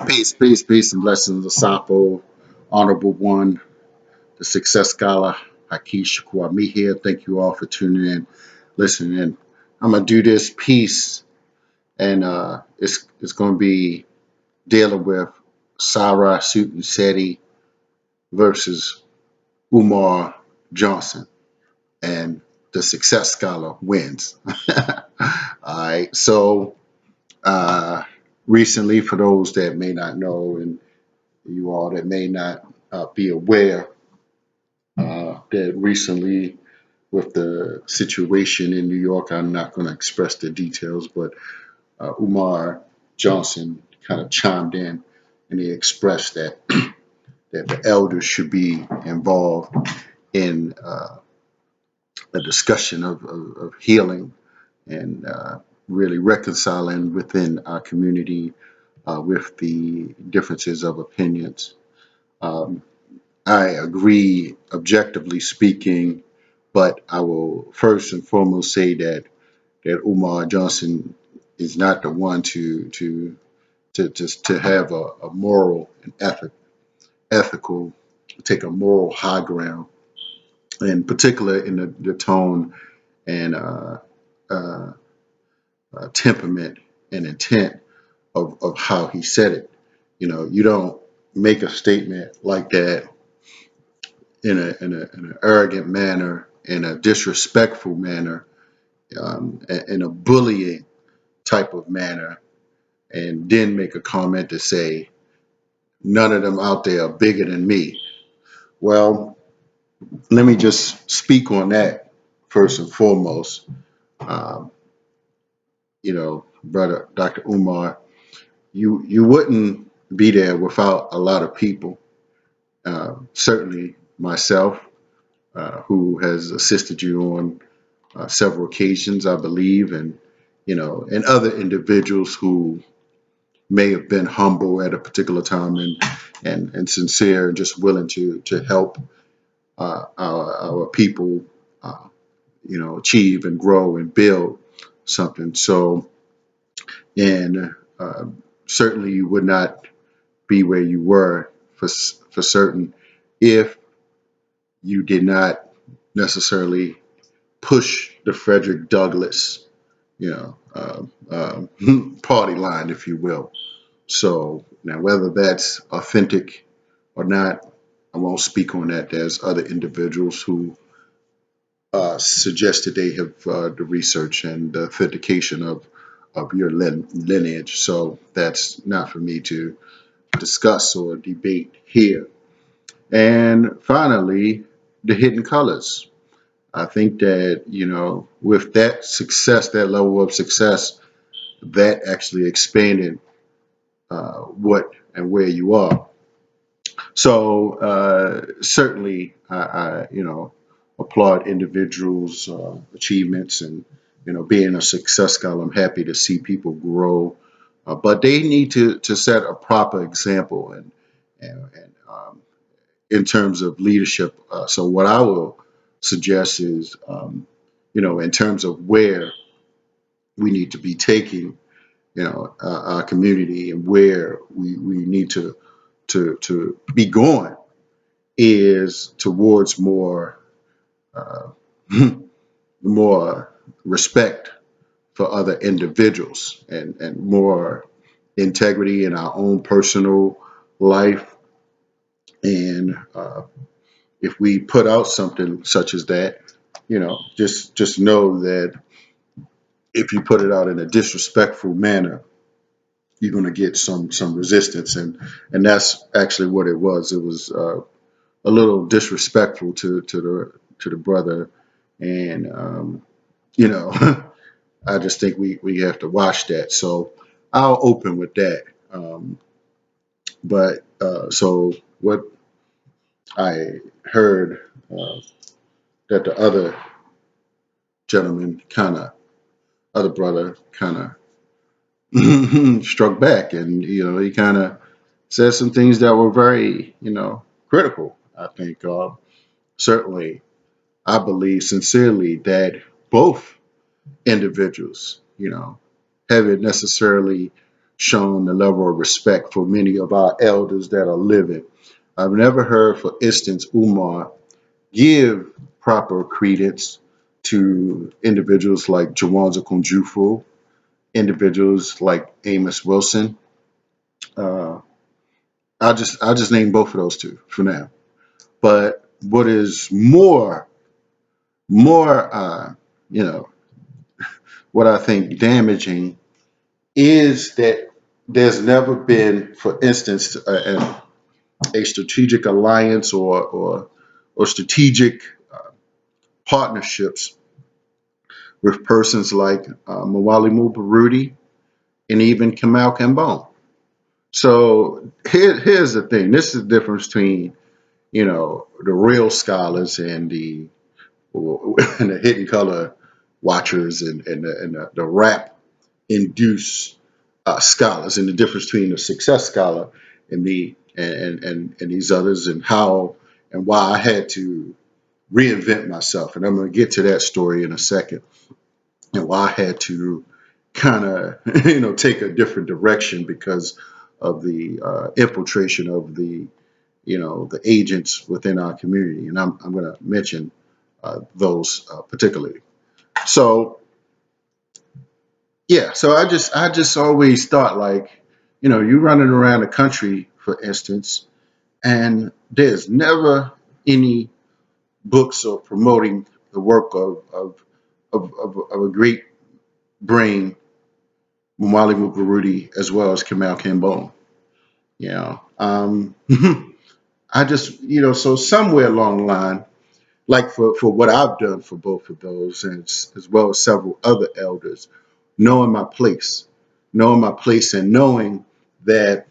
Peace, peace, peace, and blessings, Asapo, Honorable One, the Success Scholar, Hakeem Kwame here. Thank you all for tuning in, listening in. I'm gonna do this piece, and it's gonna be dealing with Sarah Suit Seti versus Umar Johnson, and the Success Scholar wins. All right, so uh, recently, for those that may not know, and you all that may not be aware, that recently with the situation in New York, I'm not going to express the details, but Umar Johnson kind of chimed in and he expressed that that the elders should be involved in a discussion of healing and really reconciling within our community with the differences of opinions. Um, I agree, objectively speaking, but I will first and foremost say that Umar Johnson is not the one to have a moral and ethical, take a moral high ground, in particular in the tone and uh, temperament and intent of how he said it. You know, you don't make a statement like that in an arrogant manner, in a disrespectful manner, in a bullying type of manner, and then make a comment to say none of them out there are bigger than me. Well, let me just speak on that first and foremost. Um, brother Dr. Umar, you wouldn't be there without a lot of people. Certainly myself, who has assisted you on several occasions, I believe, and other individuals who may have been humble at a particular time and sincere and just willing to help our people, uh, achieve and grow and build something. So, and certainly you would not be where you were for certain if you did not necessarily push the Frederick Douglass, party line, if you will. So now, whether that's authentic or not, I won't speak on that. There's other individuals who suggested they have the research and the authentication of your lineage. So that's not for me to discuss or debate here. And finally, the hidden colors. I think that, with that success, that level of success, that actually expanded what and where you are. So certainly, I applaud individuals' achievements and being a success scholar. I'm happy to see people grow, but they need to set a proper example and in terms of leadership. So what I will suggest is, in terms of where we need to be taking, our community and where we need to be going is towards uh, more respect for other individuals and more integrity in our own personal life. And if we put out something such as that, just know that if you put it out in a disrespectful manner, you're going to get some resistance, and that's actually what it was. It was a little disrespectful to the brother, and you know, I just think we have to watch that. So I'll open with that. But so what I heard that the gentleman kind of other brother kind of struck back, and he kind of said some things that were very critical. I think certainly I believe sincerely that both individuals, haven't necessarily shown the level of respect for many of our elders that are living. I've never heard, for instance, Umar give proper credence to individuals like Jawanza Kunjufu, individuals like Amos Wilson. Uh, I'll just name both of those two for now. But what is more you know what I think damaging is that there's never been, for instance, a strategic alliance or strategic partnerships with persons like Mawalimu Barudi and even Kamal Kambon. So here's the thing. This is the difference between, the real scholars and the hidden color watchers and the rap induced scholars, and the difference between the success scholar and me and these others, and how and why I had to reinvent myself. And I'm going to get to that story in a second, and why I had to kind of take a different direction because of the infiltration of the agents within our community. And I'm going to mention those particularly. So yeah, so I just always thought, like, you running around the country, for instance, and there's never any books or promoting the work of a great brain, Mumali Mukurudi, as well as Kamal Kambon. You know, I just, so somewhere along the line, like for what I've done for both of those, and as well as several other elders, knowing my place, and knowing that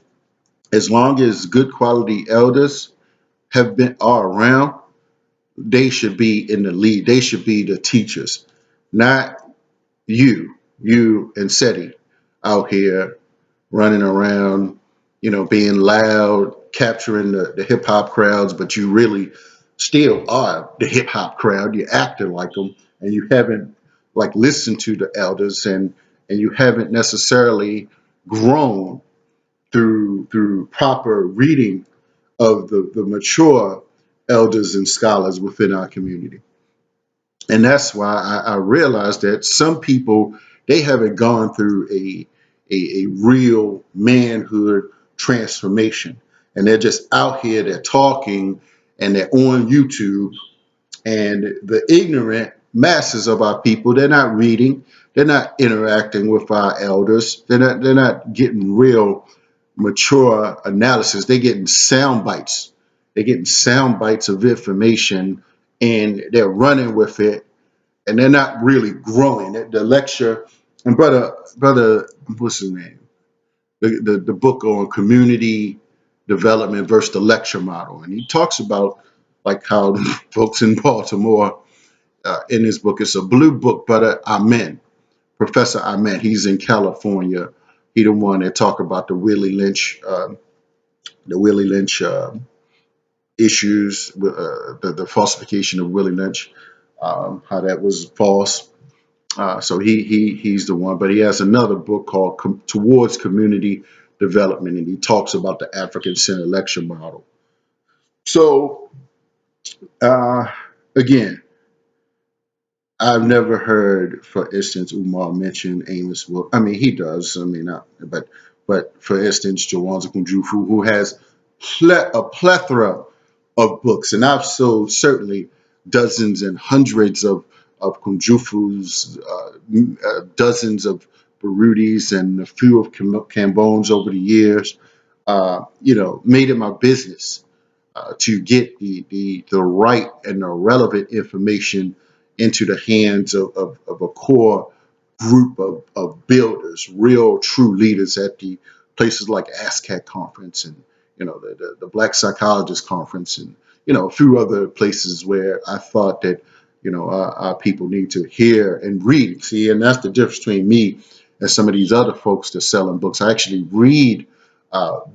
as long as good quality elders are around, they should be in the lead. They should be the teachers, not you and Seti out here running around, being loud, capturing the hip hop crowds, but you really still are the hip hop crowd. You're acting like them, and you haven't like listened to the elders, and you haven't necessarily grown through proper reading of the mature elders and scholars within our community. And that's why I realized that some people, they haven't gone through a real manhood transformation, and they're just out here, they're talking, and they're on YouTube, and the ignorant masses of our people, they're not reading, they're not interacting with our elders, they're not getting real mature analysis. They're getting sound bites. They're getting sound bites of information, and they're running with it, and they're not really growing. The lecture, and brother, what's his name? The book on community development versus the lecture model, and he talks about like how folks in Baltimore, in his book, it's a blue book, brother Amen, Professor Amen. He's in California. He the one that talk about the Willie Lynch issues, the falsification of Willie Lynch, how that was false. So he's the one, but he has another book called Towards Community Development, and he talks about the African centered lecture model. So uh, again, I've never heard, for instance, Umar mention Amos. Well, I mean, he does. I mean, not, but for instance, Jawanza Kunjufu, who has a plethora of books, and I've sold certainly dozens and hundreds of Kunjufus, dozens of Barudis, and a few of Cambones over the years. Made it my business to get the right and the relevant information into the hands of a core group of builders, real true leaders at the places like ASCAC conference, and the Black Psychologist conference, and a few other places where I thought that our people need to hear and read. See, and that's the difference between me and some of these other folks that selling books. I actually read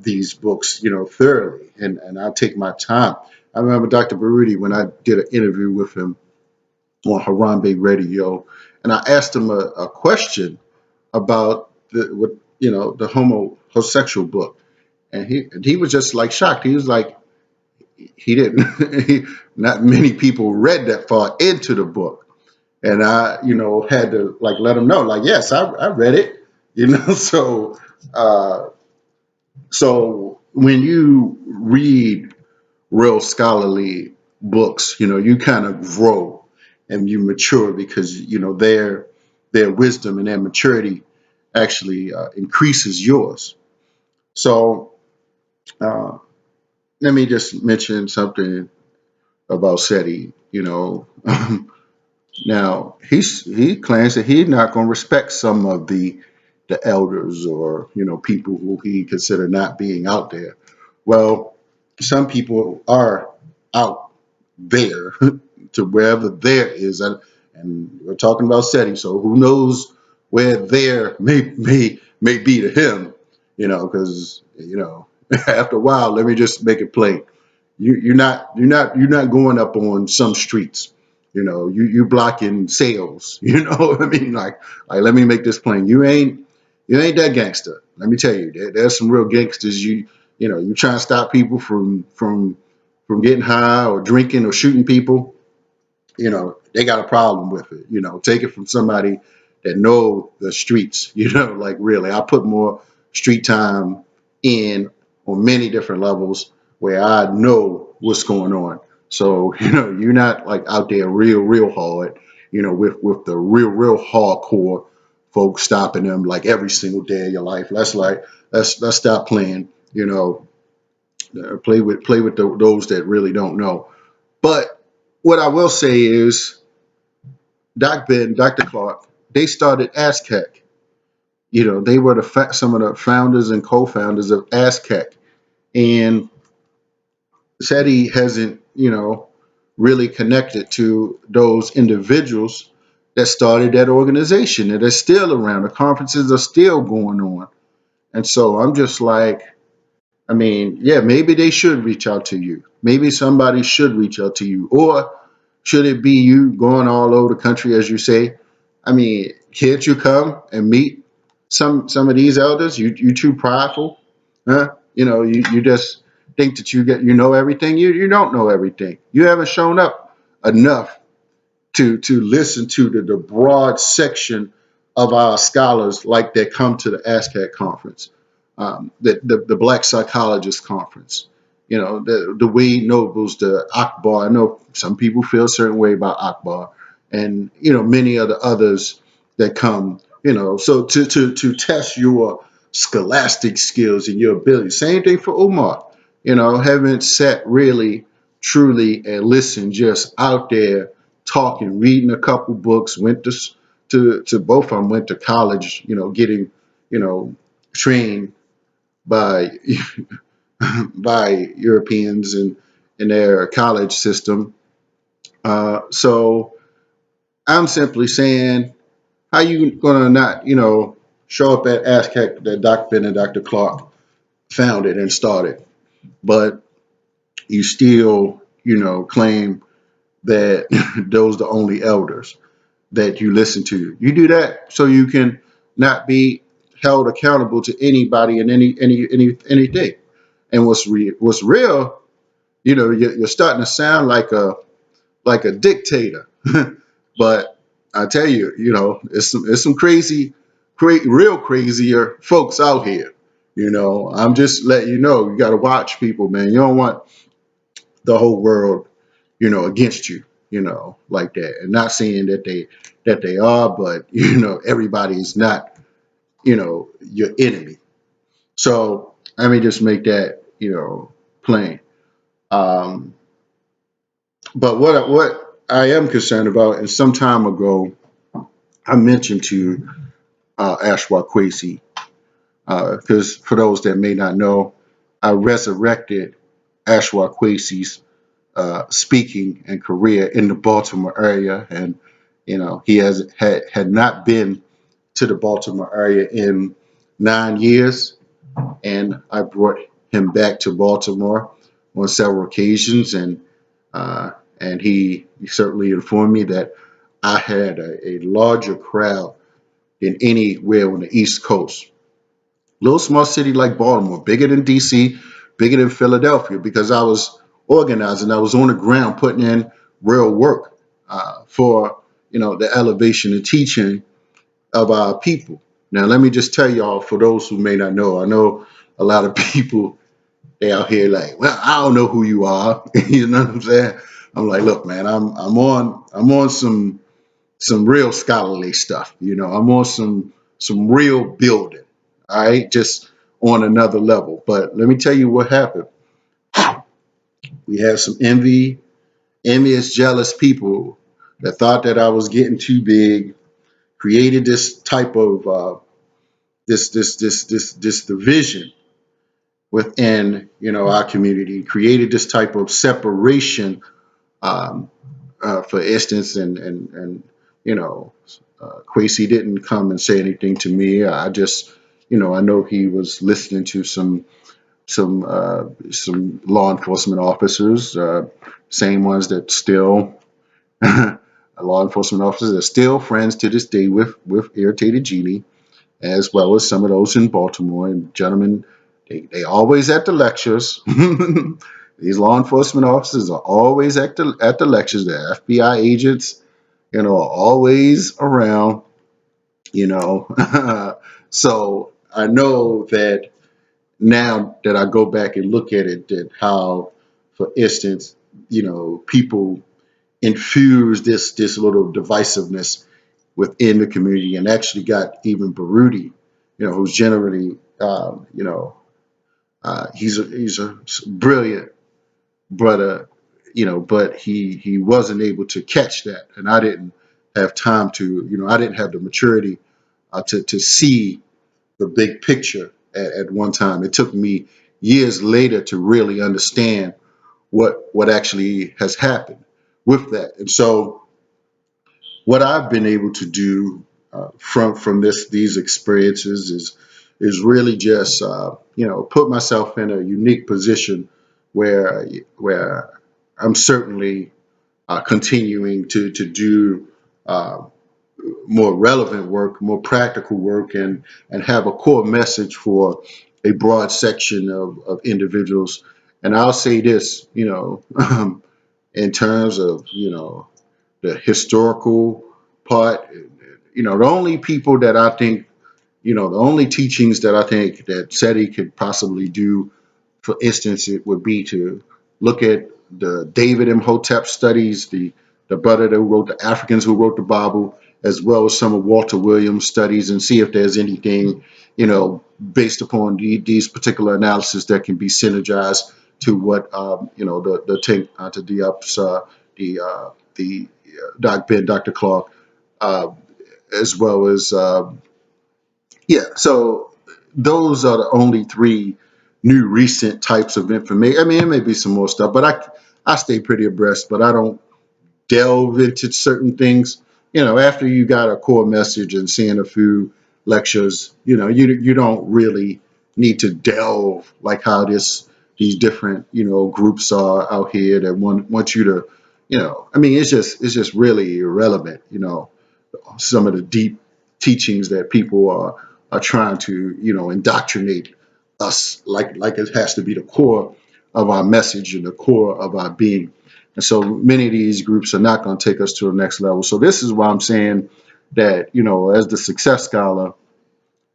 these books, thoroughly, and I take my time. I remember Dr. Barudi, when I did an interview with him on Harambe Radio, and I asked him a question about the homosexual book, and he was just like shocked. He was like, he didn't. Not many people read that far into the book, and I, had to like let him know, like, yes, I read it, So, uh, so when you read real scholarly books, you kind of grow and you mature because their wisdom and their maturity actually increases yours. So uh, let me just mention something about Seti. Now he claims that he's not going to respect some of the elders or people who he consider not being out there. Well, some people are out there to wherever there is, and we're talking about Seti, so who knows where there may be to him, because after a while, let me just make it plain. You're not going up on some streets. You blocking sales. You know what I mean? Like let me make this plain. You ain't that gangster. Let me tell you, there's some real gangsters. You trying to stop people from getting high or drinking or shooting people. They got a problem with it. Take it from somebody that know the streets. Like really, I put more street time in on many different levels where I know what's going on. So you're not like out there real hard. With the real hardcore folks stopping them like every single day of your life. Let's stop playing. Play with those that really don't know. But what I will say is Doc Ben, Dr. Clark, they started ASCAC. They were some of the founders and co-founders of ASCAC. And SETI hasn't, really connected to those individuals that started that organization that are still around. The conferences are still going on. And so I'm just like, I mean, yeah, maybe they should reach out to you. Maybe somebody should reach out to you. Or should it be you going all over the country, as you say? I mean, can't you come and meet some of these elders? You too prideful, huh? You just think that you know everything. You don't know everything. You haven't shown up enough to listen to the broad section of our scholars like that come to the ASCAC conference, the Black Psychologist Conference, the Wade Nobles, the Akbar. I know some people feel a certain way about Akbar, and many of the others that come. So to test your scholastic skills and your ability. Same thing for Umar. Haven't sat really, truly, and listened, just out there talking, reading a couple books, went to both of them, went to college, getting, trained by by Europeans and in their college system. So I'm simply saying, how you gonna not, show up at ASCAC that Dr. Ben and Dr. Clark founded and started, but you still, claim that those are the only elders that you listen to. You do that so you can not be held accountable to anybody and anything. And what's real, you're starting to sound like a dictator. But I tell you, it's some real crazier folks out here. I'm just letting you got to watch people, man. You don't want the whole world, against you, like that. And not saying that they are, but everybody is not, your enemy. So let me just make that, plain. Um, but what I am concerned about, and some time ago I mentioned to Ashwa Kwesi, because for those that may not know, I resurrected Ashwa Kwesi's speaking and career in the Baltimore area, and he had not been to the Baltimore area in 9 years, and I brought him back to Baltimore on several occasions, uh, and he certainly informed me that I had a larger crowd than anywhere on the East Coast. Little small city like Baltimore, bigger than DC, bigger than Philadelphia, because I was organizing. I was on the ground putting in real work for the elevation and teaching of our people. Now, let me just tell y'all, for those who may not know, I know a lot of people they out here like, well, I don't know who you are. You know what I'm saying? I'm like, look, man, I'm on some real scholarly stuff. I'm on some real building. All right, just on another level. But let me tell you what happened. We had some envious, jealous people that thought that I was getting too big, created this type of this division within our community, created this type of separation. Um, for instance, and you know, Quasi didn't come and say anything to me. I just, I know he was listening to some law enforcement officers, same ones that still law enforcement officers are still friends to this day with Irritated Genie, as well as some of those in Baltimore. And gentlemen, they always at the lectures. These law enforcement officers are always at the lectures. The FBI agents, are always around. You know, so I know that now that I go back and look at it, that how, for instance, people infuse this little divisiveness within the community, and actually got even Baruti, who's generally, he's a brilliant brother, but he wasn't able to catch that, and I didn't have time to, I didn't have the maturity to see the big picture at one time. It took me years later to really understand what actually has happened with that, and so what I've been able to do from these experiences is really just put myself in a unique position where I'm certainly continuing to do uh, more relevant work, more practical work, and have a core message for a broad section of individuals. And I'll say this, in terms of the historical part. The only people that I think, the only teachings that I think that SETI could possibly do, for instance, it would be to look at the David Imhotep studies, the brother that wrote the Africans who wrote the Bible, as well as some of Walter Williams' studies, and see if there's anything, based upon these particular analysis that can be synergized to what, the Tank to Diop's, the Doc Ben, Dr. Clark, uh, as well as yeah. So those are the only three new recent types of information. I mean, it may be some more stuff, but I stay pretty abreast, but I don't delve into certain things. After you got a core message and seeing a few lectures, you don't really need to delve like how these different groups are out here that want you to, I mean, it's just really irrelevant. Some of the deep teachings that people are trying to indoctrinate us, like it has to be the core of our message and the core of our being. And so many of these groups are not going to take us to the next level. So this is why I'm saying that, as the success scholar,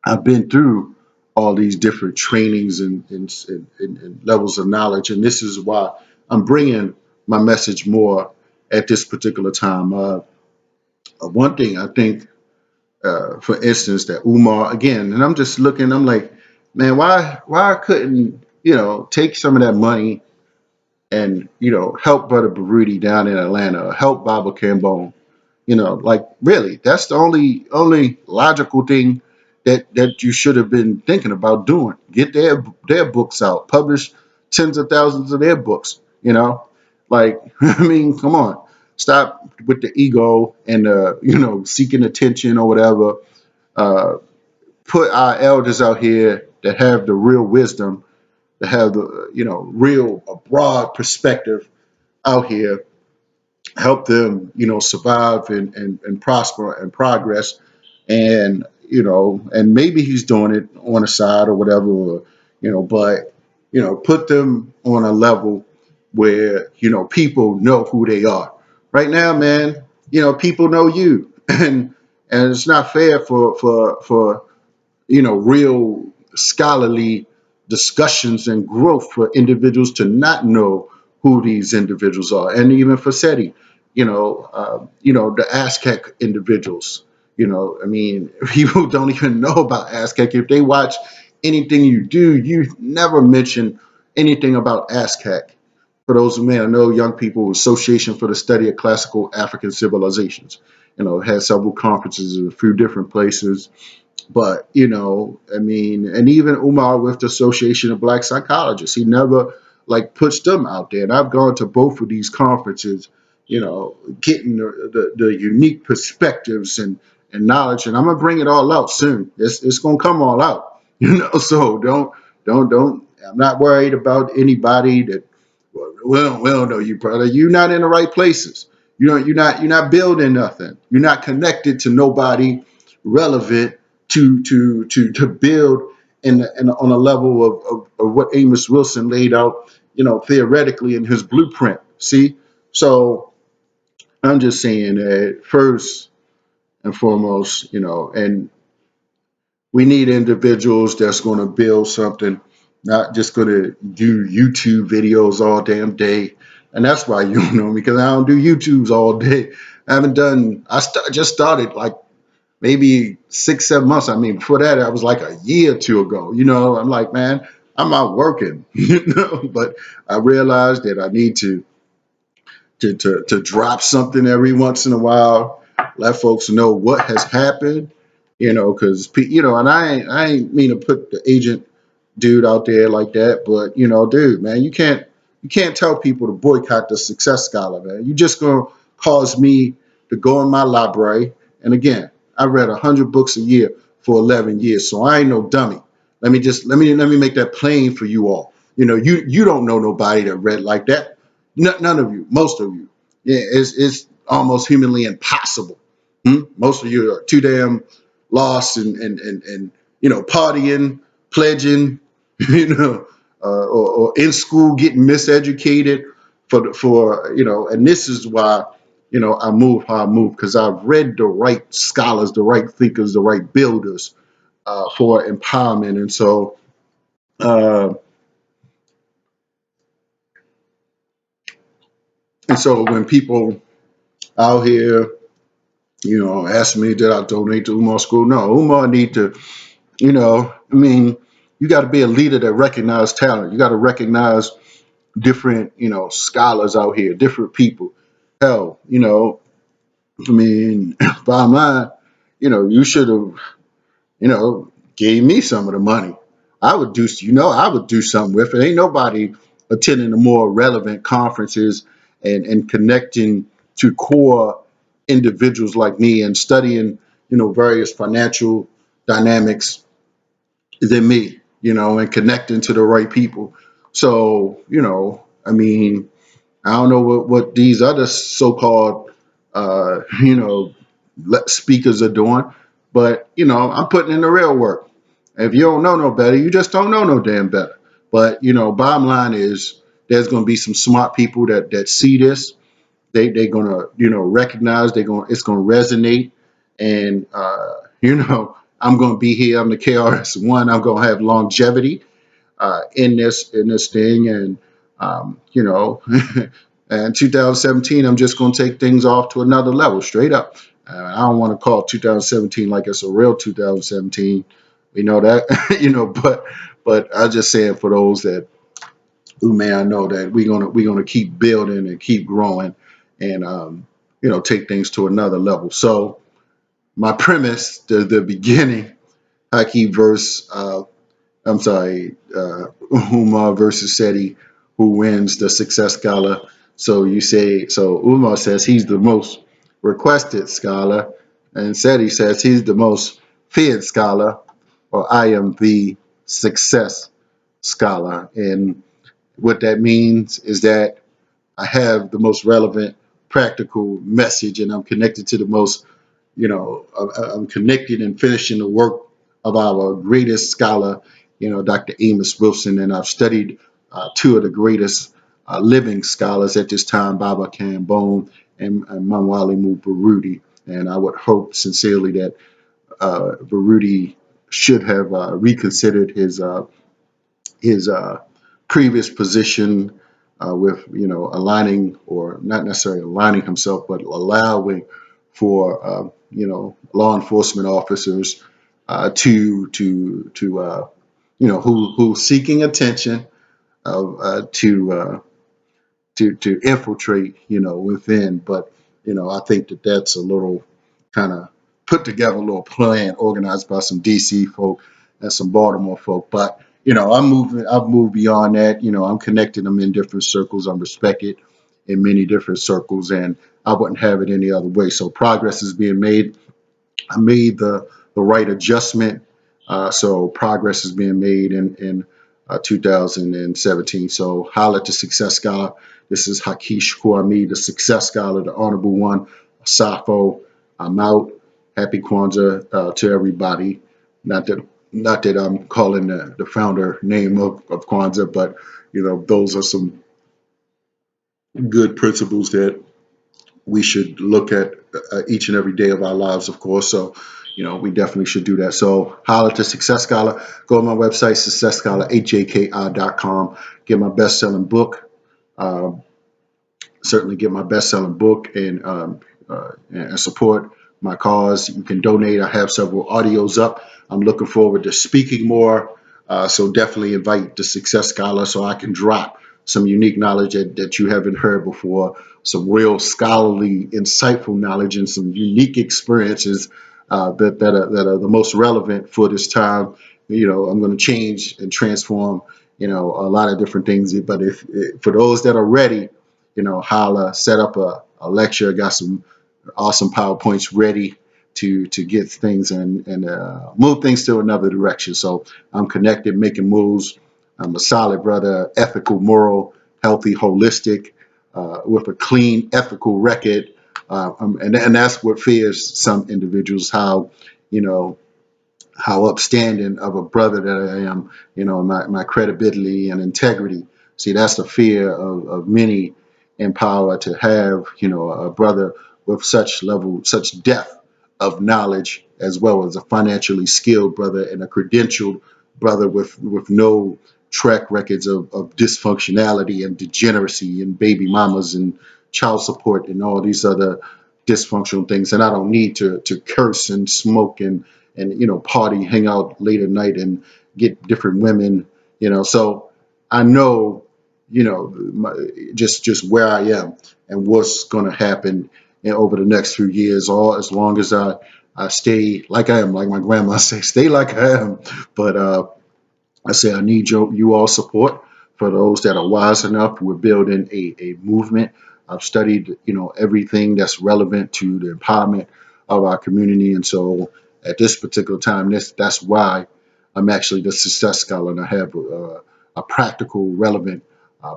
I've been through all these different trainings and levels of knowledge. And this is why I'm bringing my message more at this particular time. One thing I think, for instance, that Umar, again, and I'm just looking, I'm like, man, why couldn't, take some of that money and, help Brother Baruti down in Atlanta, or help Baba Cambone. Like, really, that's the only logical thing that you should have been thinking about doing. Get their books out, publish tens of thousands of their books. Like, I mean, come on, stop with the ego and seeking attention or whatever. Uh, Put our elders out here that have the real wisdom, that have the real a broad perspective out here, help them survive and prosper and progress, and and maybe he's doing it on the side or whatever, or, but, put them on a level where, people know who they are. Right now, man, people know you, and it's not fair for real scholarly discussions and growth for individuals to not know who these individuals are, and even for SETI, the ASCAC individuals. I mean, people don't even know about ASCAC. If they watch anything you do, you never mention anything about ASCAC. For those who may not know, Young People Association for the Study of Classical African Civilizations. It had several conferences in a few different places, but, I mean, and even Umar with the Association of Black Psychologists, he never like puts them out there. And I've gone to both of these conferences, getting the unique perspectives and knowledge. And I'm gonna bring it all out soon. It's gonna come all out, So don't. I'm not worried about anybody that. We don't know you, brother. You're not in the right places. You're not building nothing. You're not connected to nobody relevant to build on a level of what Amos Wilson laid out, theoretically in his blueprint. See, so I'm just saying that first and foremost, and we need individuals that's going to build something, not just going to do YouTube videos all damn day. And that's why you don't know me, because I don't do YouTubes all day. I haven't done. Just started like maybe 6, 7 months. I mean, before that, I was like a year or two ago. I'm like, man, I'm out working. But I realized that I need to drop something every once in a while, let folks know what has happened. Because and I ain't mean to put the agent dude out there like that, but dude, man, you can't tell people to boycott the Success Scholar, man. You just gonna cause me to go in my library. And again, I read 100 books a year for 11 years, so I ain't no dummy. Let me make that plain for you all. You don't know nobody that read like that. None of you, most of you. Yeah, it's almost humanly impossible. Most of you are too damn lost and partying, pledging, or in school getting miseducated and this is why I move how I move, because I've read the right scholars, the right thinkers, the right builders for empowerment. Uh, and so when people out here ask me did I donate to Umar School, no, Umar need to, I mean, you got to be a leader that recognize talent. You got to recognize different, scholars out here, different people. Hell, I mean, bottom line, you should have, gave me some of the money. I would do something with it. Ain't nobody attending the more relevant conferences and connecting to core individuals like me and studying, various financial dynamics than me, and connecting to the right people. So, I mean, I don't know what these other so-called, speakers are doing, but I'm putting in the real work. If you don't know no better, you just don't know no damn better. But bottom line is there's going to be some smart people that see this. They're gonna recognize it's gonna resonate, and I'm gonna be here. I'm the KRS-One. I'm gonna have longevity in this thing, and and 2017, I'm just going to take things off to another level, straight up. I don't want to call 2017 like it's a real 2017. We know that, but I just saying for those that who may I know that we're gonna keep building and keep growing, and take things to another level. So my premise, the beginning, Haki verse I'm sorry, Umar versus Seti, who wins the Success Scholar. So Umar says he's the most requested scholar, and Seti says he's the most feared scholar, or I am the Success Scholar. And what that means is that I have the most relevant, practical message, and I'm connected to the most I'm connected and finishing the work of our greatest scholar, Dr. Amos Wilson, and I've studied two of the greatest living scholars at this time, Baba Kambon and Manwali Mubarudi. And I would hope sincerely that Barudi should have reconsidered his previous position with aligning, or not necessarily aligning himself, but allowing for law enforcement officers to who seeking attention to infiltrate, within. But, I think that that's a little kind of put together, a little plan organized by some DC folk and some Baltimore folk. But, I've moved beyond that. I'm connecting them in different circles. I'm respected in many different circles, and I wouldn't have it any other way. So progress is being made. I made the right adjustment. So progress is being made in 2017. So holla at the Success Scholar. This is Hakeem Kwame, the Success Scholar, the Honorable One, Safo. I'm out. Happy Kwanzaa to everybody. Not that I'm calling the founder name of Kwanzaa, but those are some good principles that we should look at each and every day of our lives, of course. So, we definitely should do that. So, holler to Success Scholar. Go to my website, successscholar.com. Get my best-selling book. Uh, Certainly get my best-selling book and support my cause. You can donate. I have several audios up. I'm looking forward to speaking more. So definitely invite the Success Scholar so I can drop some unique knowledge that you haven't heard before, some real scholarly, insightful knowledge, and some unique experiences that are the most relevant for this time. I'm going to change and transform, a lot of different things. But if for those that are ready, holla, set up a lecture, got some awesome PowerPoints ready to get things and move things to another direction. So I'm connected, making moves. I'm a solid brother, ethical, moral, healthy, holistic, with a clean, ethical record. And that's what fears some individuals, you know, how upstanding of a brother that I am, my credibility and integrity. See, that's the fear of many in power, to have, a brother with such depth of knowledge, as well as a financially skilled brother and a credentialed brother with no track records of dysfunctionality and degeneracy and baby mamas and child support and all these other dysfunctional things. And I don't need to curse and smoke and party, hang out late at night and get different women. So I know, just where I am and what's going to happen over the next few years, all as long as I stay like I am, like my grandma say, stay like I am. But I say I need you all support. For those that are wise enough, we're building a movement. I've studied, everything that's relevant to the empowerment of our community, and so at this particular time, that's why I'm actually the Success Scholar, and I have a practical, relevant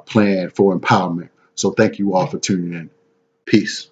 plan for empowerment. So thank you all for tuning in. Peace.